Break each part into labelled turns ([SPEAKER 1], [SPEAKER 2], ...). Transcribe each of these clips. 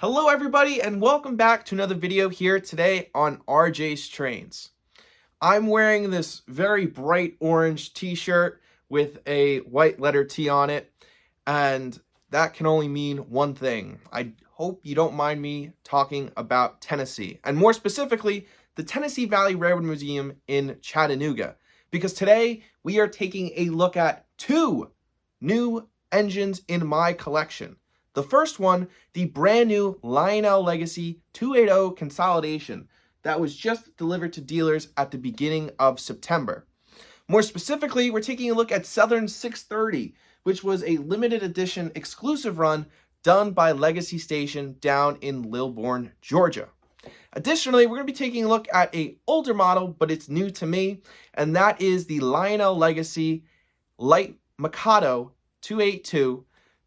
[SPEAKER 1] Hello everybody and welcome back to another video here today on RJ's Trains. I'm wearing this very bright orange t-shirt with a white letter T on it, and that can only mean one thing. I hope you don't mind me talking about Tennessee, and more specifically, the Tennessee Valley Railroad Museum in Chattanooga, because today we are taking a look at two new engines in my collection. The first one, the brand new Lionel Legacy 280 Consolidation that was just delivered to dealers at the beginning of September. More specifically, we're taking a look at Southern 630, which was a limited edition exclusive run done by Legacy Station down in Lilburn, Georgia. Additionally, we're going to be taking a look at an older model, but it's new to me, and that is the Lionel Legacy Light Mikdao 282,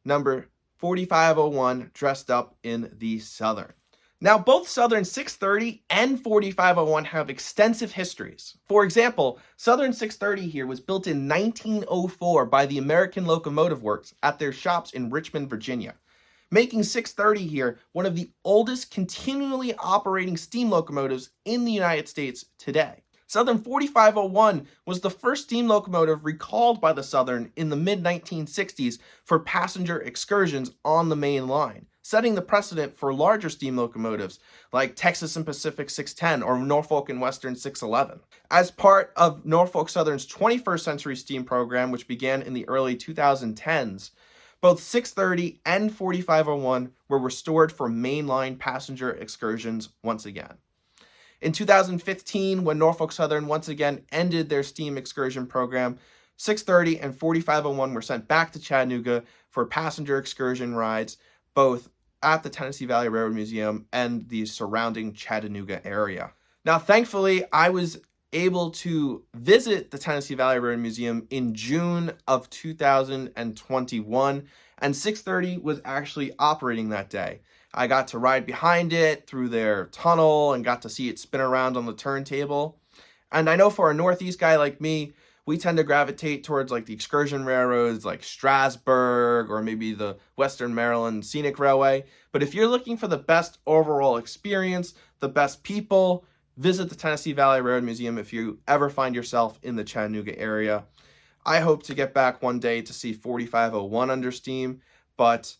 [SPEAKER 1] number 4501, dressed up in the Southern. Now, both Southern 630 and 4501 have extensive histories. For example, Southern 630 here was built in 1904 by the American Locomotive Works at their shops in Richmond, Virginia, making 630 here one of the oldest continually operating steam locomotives in the United States today. Southern 4501 was the first steam locomotive recalled by the Southern in the mid-1960s for passenger excursions on the main line, setting the precedent for larger steam locomotives like Texas and Pacific 610 or Norfolk and Western 611. As part of Norfolk Southern's 21st Century Steam program, which began in the early 2010s, both 630 and 4501 were restored for mainline passenger excursions once again. In 2015, when Norfolk Southern once again ended their steam excursion program, 630 and 4501 were sent back to Chattanooga for passenger excursion rides, both at the Tennessee Valley Railroad Museum and the surrounding Chattanooga area. Now, thankfully, I was able to visit the Tennessee Valley Railroad Museum in June of 2021, and 630 was actually operating that day. I got to ride behind it through their tunnel and got to see it spin around on the turntable. And I know for a Northeast guy like me, we tend to gravitate towards like the excursion railroads like Strasburg or maybe the Western Maryland Scenic Railway. But if you're looking for the best overall experience, the best people, visit the Tennessee Valley Railroad Museum if you ever find yourself in the Chattanooga area. I hope to get back one day to see 4501 under steam, but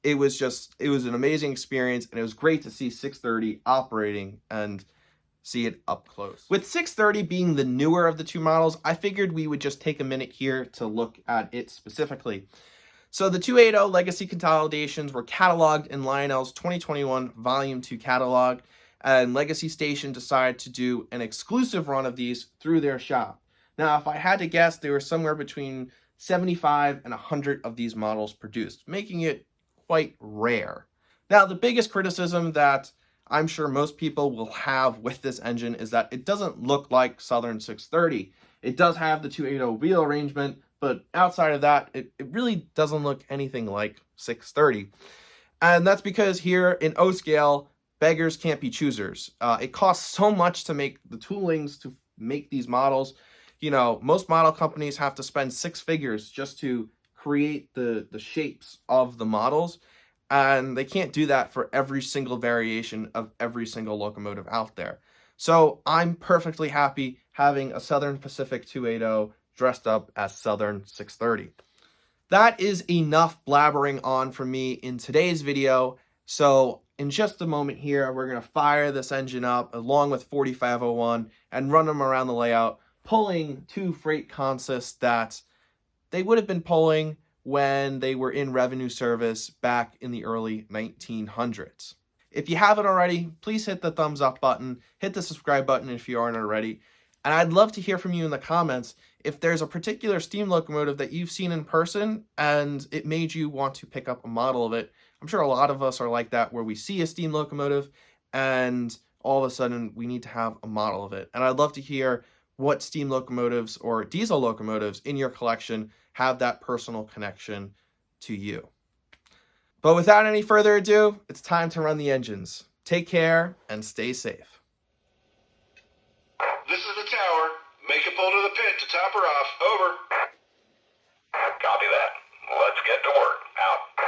[SPEAKER 1] it was an amazing experience, and it was great to see 630 operating and see it up close. With 630 being the newer of the two models, I figured we would just take a minute here to look at it specifically. So the 280 Legacy Consolidations were cataloged in Lionel's 2021 Volume 2 catalog, and Legacy Station decided to do an exclusive run of these through their shop. Now, if I had to guess, there were somewhere between 75 and 100 of these models produced, making it quite rare. Now, the biggest criticism that I'm sure most people will have with this engine is that it doesn't look like Southern 630. It does have the 280 wheel arrangement, but outside of that, it really doesn't look anything like 630. And that's because here in O scale, beggars can't be choosers. It costs so much to make the toolings to make these models. You know, most model companies have to spend six figures just to create the shapes of the models, and they can't do that for every single variation of every single locomotive out there. So I'm perfectly happy having a Southern Pacific 280 dressed up as Southern 630. That is enough blabbering on from me in today's video. So in just a moment here, we're going to fire this engine up along with 4501 and run them around the layout, pulling two freight consists that they would have been pulling when they were in revenue service back in the early 1900s. If you haven't already, please hit the thumbs up button, hit the subscribe button if you aren't already, and I'd love to hear from you in the comments if there's a particular steam locomotive that you've seen in person and it made you want to pick up a model of it. I'm sure a lot of us are like that, where we see a steam locomotive and all of a sudden we need to have a model of it. And I'd love to hear what steam locomotives or diesel locomotives in your collection have that personal connection to you. But without any further ado, it's time to run the engines. Take care and stay safe.
[SPEAKER 2] This is the tower. Make a pull to the pit to top her off. Over. Copy that. Let's get to work. Out.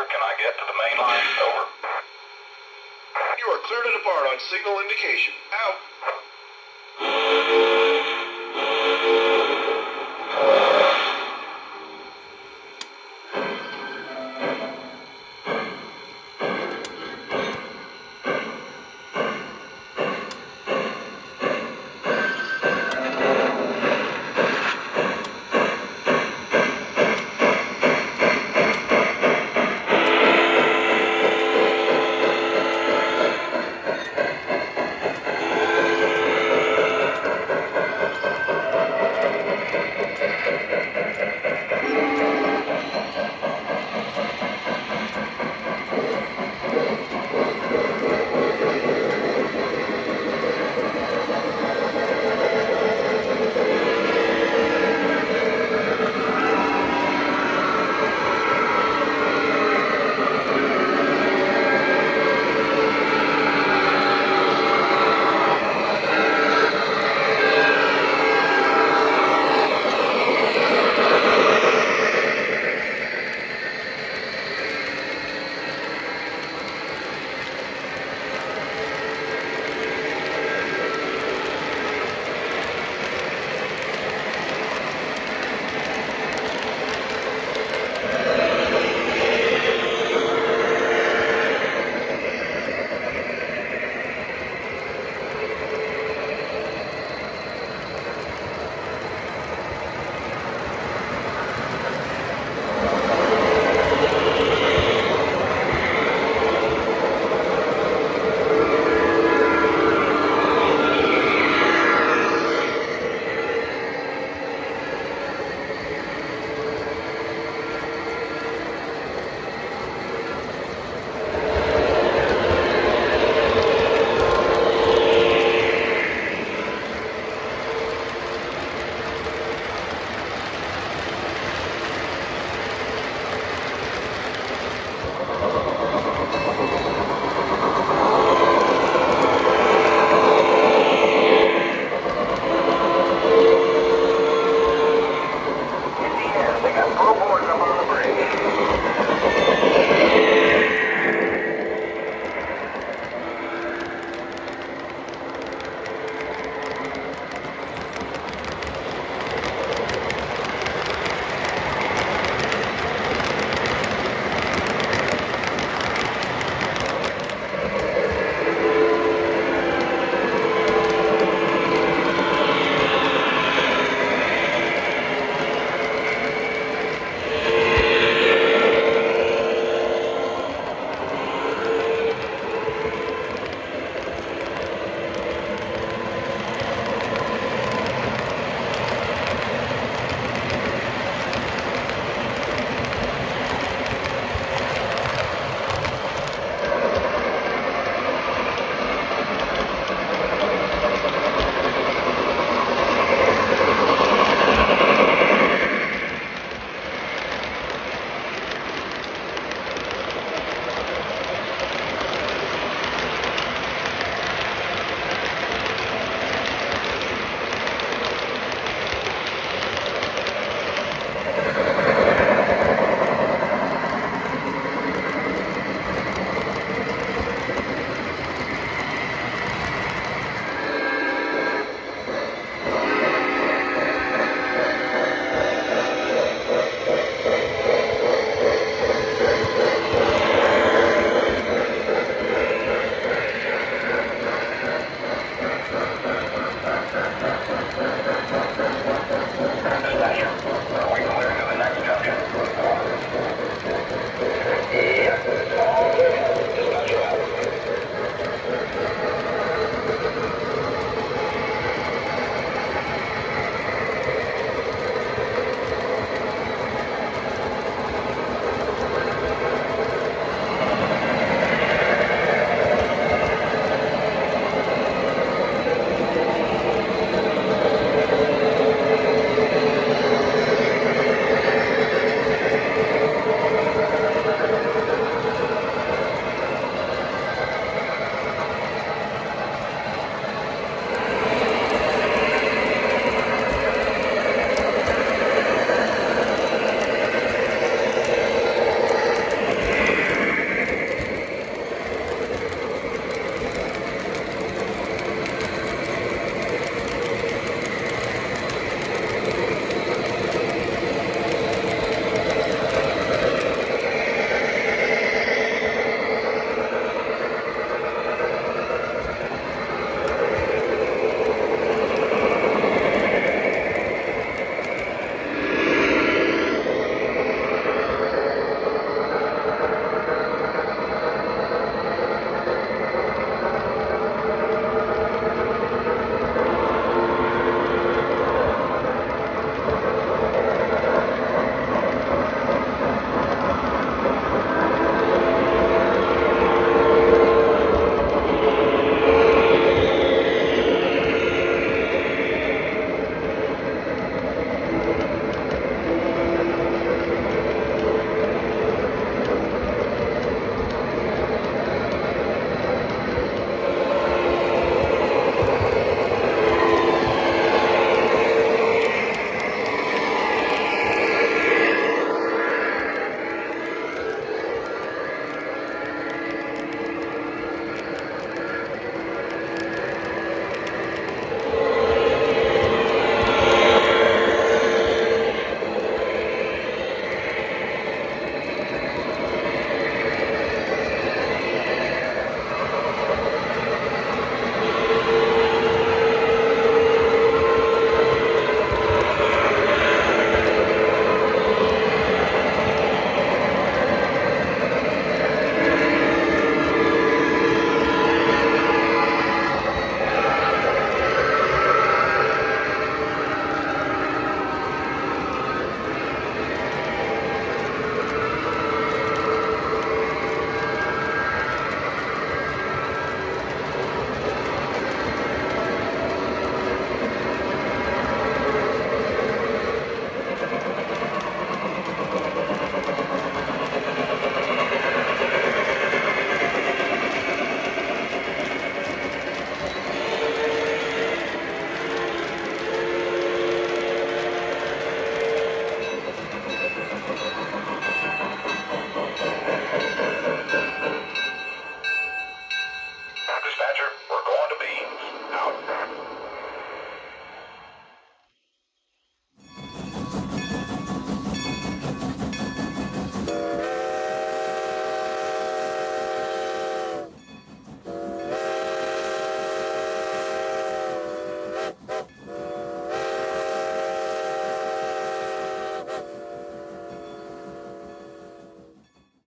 [SPEAKER 2] sir. Can I get to the main line? Over. You are clear to depart on signal indication. Out.